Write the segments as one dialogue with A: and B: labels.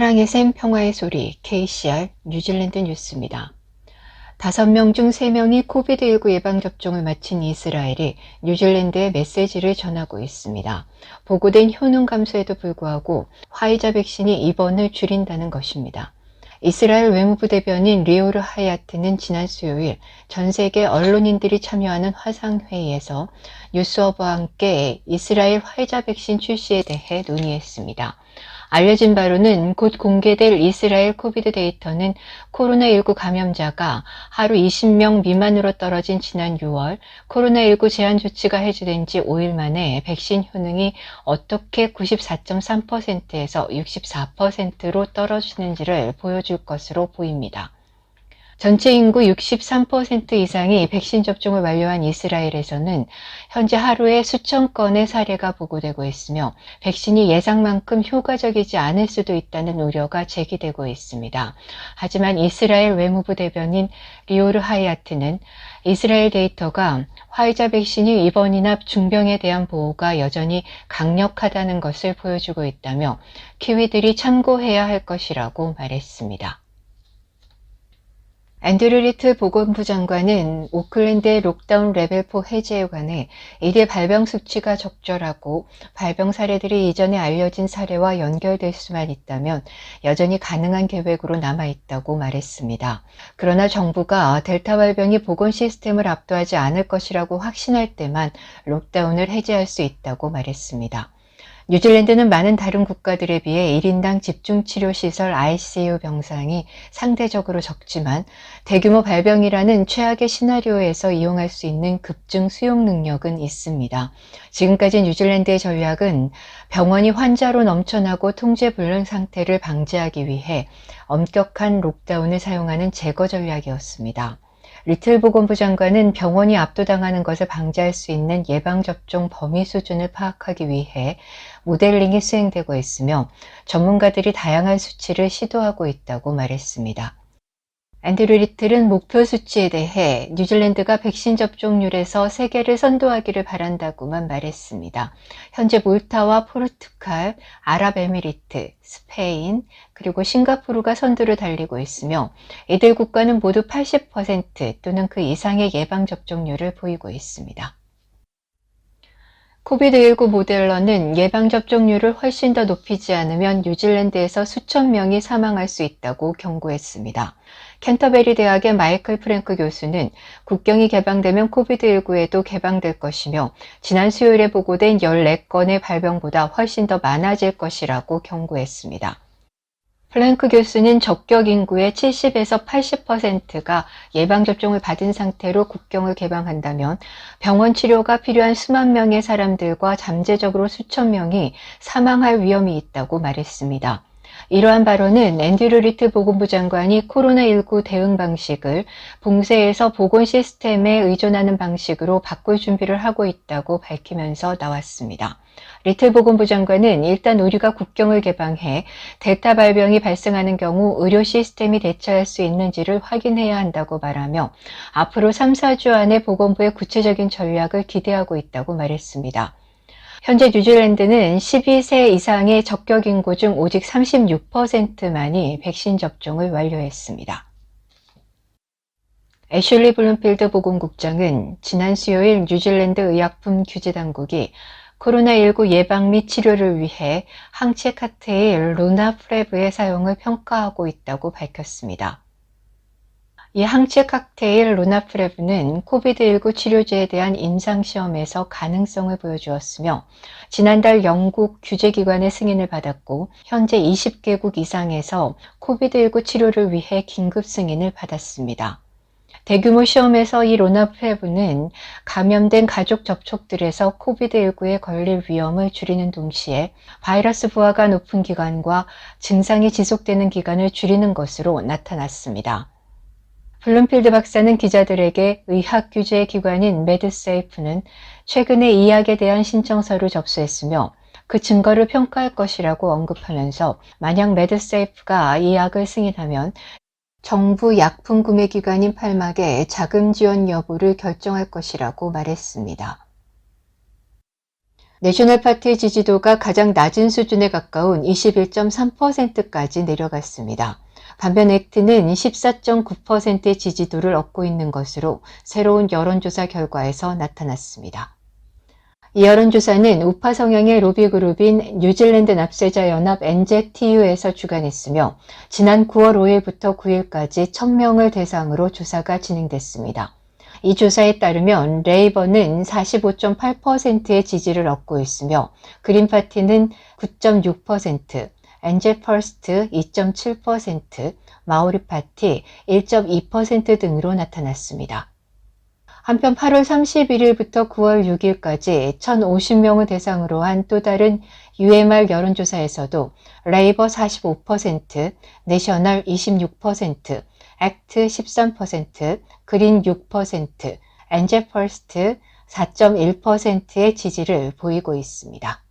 A: 사랑의 샘 평화의 소리 KCR 뉴질랜드 뉴스입니다. 5명 중 3명이 코비드19 예방접종을 마친 이스라엘이 뉴질랜드에 메시지를 전하고 있습니다. 보고된 효능 감소에도 불구하고 화이자 백신이 입원을 줄인다는 것입니다. 이스라엘 외무부 대변인 리오르 하야트는 지난 수요일 전 세계 언론인들이 참여하는 화상회의에서 뉴스어버와 함께 이스라엘 화이자 백신 출시에 대해 논의했습니다. 알려진 바로는 곧 공개될 이스라엘 코비드 데이터는 코로나19 감염자가 하루 20명 미만으로 떨어진 지난 6월 코로나19 제한 조치가 해제된 지 5일 만에 백신 효능이 어떻게 94.3%에서 64%로 떨어지는지를 보여줄 것으로 보입니다. 전체 인구 63% 이상이 백신 접종을 완료한 이스라엘에서는 현재 하루에 수천 건의 사례가 보고되고 있으며 백신이 예상만큼 효과적이지 않을 수도 있다는 우려가 제기되고 있습니다. 하지만 이스라엘 외무부 대변인 리오르 하야트는 이스라엘 데이터가 화이자 백신이 입원이나 중병에 대한 보호가 여전히 강력하다는 것을 보여주고 있다며 키위들이 참고해야 할 것이라고 말했습니다. 앤드류 리틀 보건부 장관은 오클랜드의 록다운 레벨 4 해제에 관해 일일 발병 수치가 적절하고 발병 사례들이 이전에 알려진 사례와 연결될 수만 있다면 여전히 가능한 계획으로 남아있다고 말했습니다. 그러나 정부가 델타 발병이 보건 시스템을 압도하지 않을 것이라고 확신할 때만 록다운을 해제할 수 있다고 말했습니다. 뉴질랜드는 많은 다른 국가들에 비해 1인당 집중치료시설 ICU 병상이 상대적으로 적지만 대규모 발병이라는 최악의 시나리오에서 이용할 수 있는 급증 수용 능력은 있습니다. 지금까지 뉴질랜드의 전략은 병원이 환자로 넘쳐나고 통제 불능 상태를 방지하기 위해 엄격한 록다운을 사용하는 제거 전략이었습니다. 리틀 보건부 장관은 병원이 압도당하는 것을 방지할 수 있는 예방접종 범위 수준을 파악하기 위해 모델링이 수행되고 있으며 전문가들이 다양한 수치를 시도하고 있다고 말했습니다. 앤드류 리틀은 목표 수치에 대해 뉴질랜드가 백신 접종률에서 세계를 선도하기를 바란다고만 말했습니다. 현재 몰타와 포르투갈, 아랍에미리트, 스페인, 그리고 싱가포르가 선두를 달리고 있으며 이들 국가는 모두 80% 또는 그 이상의 예방접종률을 보이고 있습니다. 코비드19 모델러는 예방접종률을 훨씬 더 높이지 않으면 뉴질랜드에서 수천 명이 사망할 수 있다고 경고했습니다. 캔터베리 대학의 마이클 프랭크 교수는 국경이 개방되면 코비드19에도 개방될 것이며 지난 수요일에 보고된 14건의 발병보다 훨씬 더 많아질 것이라고 경고했습니다. 플랭크 교수는 적격 인구의 70에서 80%가 예방접종을 받은 상태로 국경을 개방한다면 병원 치료가 필요한 수만 명의 사람들과 잠재적으로 수천 명이 사망할 위험이 있다고 말했습니다. 이러한 발언은 앤드류 리틀 보건부 장관이 코로나19 대응 방식을 봉쇄에서 보건 시스템에 의존하는 방식으로 바꿀 준비를 하고 있다고 밝히면서 나왔습니다. 리틀 보건부 장관은 일단 우리가 국경을 개방해 델타 발병이 발생하는 경우 의료 시스템이 대처할 수 있는지를 확인해야 한다고 말하며 앞으로 3, 4주 안에 보건부의 구체적인 전략을 기대하고 있다고 말했습니다. 현재 뉴질랜드는 12세 이상의 적격 인구 중 오직 36%만이 백신 접종을 완료했습니다. 애슐리 블룸필드 보건국장은 지난 수요일 뉴질랜드 의약품 규제 당국이 코로나19 예방 및 치료를 위해 항체 칵테일 로나프레브의 사용을 평가하고 있다고 밝혔습니다. 이 항체 칵테일 로나프레브는 코비드19 치료제에 대한 임상시험에서 가능성을 보여주었으며 지난달 영국 규제기관의 승인을 받았고 현재 20개국 이상에서 코비드19 치료를 위해 긴급 승인을 받았습니다. 대규모 시험에서 이 로나프레브는 감염된 가족 접촉들에서 코비드19에 걸릴 위험을 줄이는 동시에 바이러스 부하가 높은 기간과 증상이 지속되는 기간을 줄이는 것으로 나타났습니다. 블룸필드 박사는 기자들에게 의학 규제 기관인 메드세이프는 최근에 이 약에 대한 신청서를 접수했으며 그 증거를 평가할 것이라고 언급하면서 만약 메드세이프가 이 약을 승인하면 정부 약품 구매 기관인 팔막의 자금 지원 여부를 결정할 것이라고 말했습니다. 내셔널 파티의 지지도가 가장 낮은 수준에 가까운 21.3%까지 내려갔습니다. 반면 액트는 14.9%의 지지도를 얻고 있는 것으로 새로운 여론조사 결과에서 나타났습니다. 이 여론조사는 우파 성향의 로비그룹인 뉴질랜드 납세자 연합 NZTU에서 주관했으며 지난 9월 5일부터 9일까지 1000명을 대상으로 조사가 진행됐습니다. 이 조사에 따르면 레이버는 45.8%의 지지를 얻고 있으며 그린파티는 9.6%, 엔젤 퍼스트 2.7%, 마오리 파티 1.2% 등으로 나타났습니다. 한편 8월 31일부터 9월 6일까지 1,050명을 대상으로 한 또 다른 UMR 여론조사에서도 레이버 45%, 내셔널 26%, 액트 13%, 그린 6%, 엔젤 퍼스트 4.1%의 지지를 보이고 있습니다.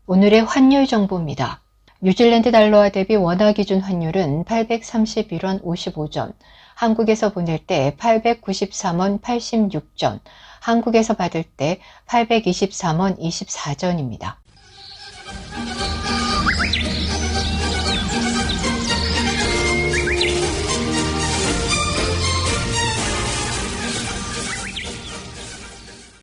A: 오늘의 환율 정보입니다. 뉴질랜드 달러화 대비 원화 기준 환율은 831원 55전, 한국에서 보낼 때 893원 86전, 한국에서 받을 때 823원 24전입니다.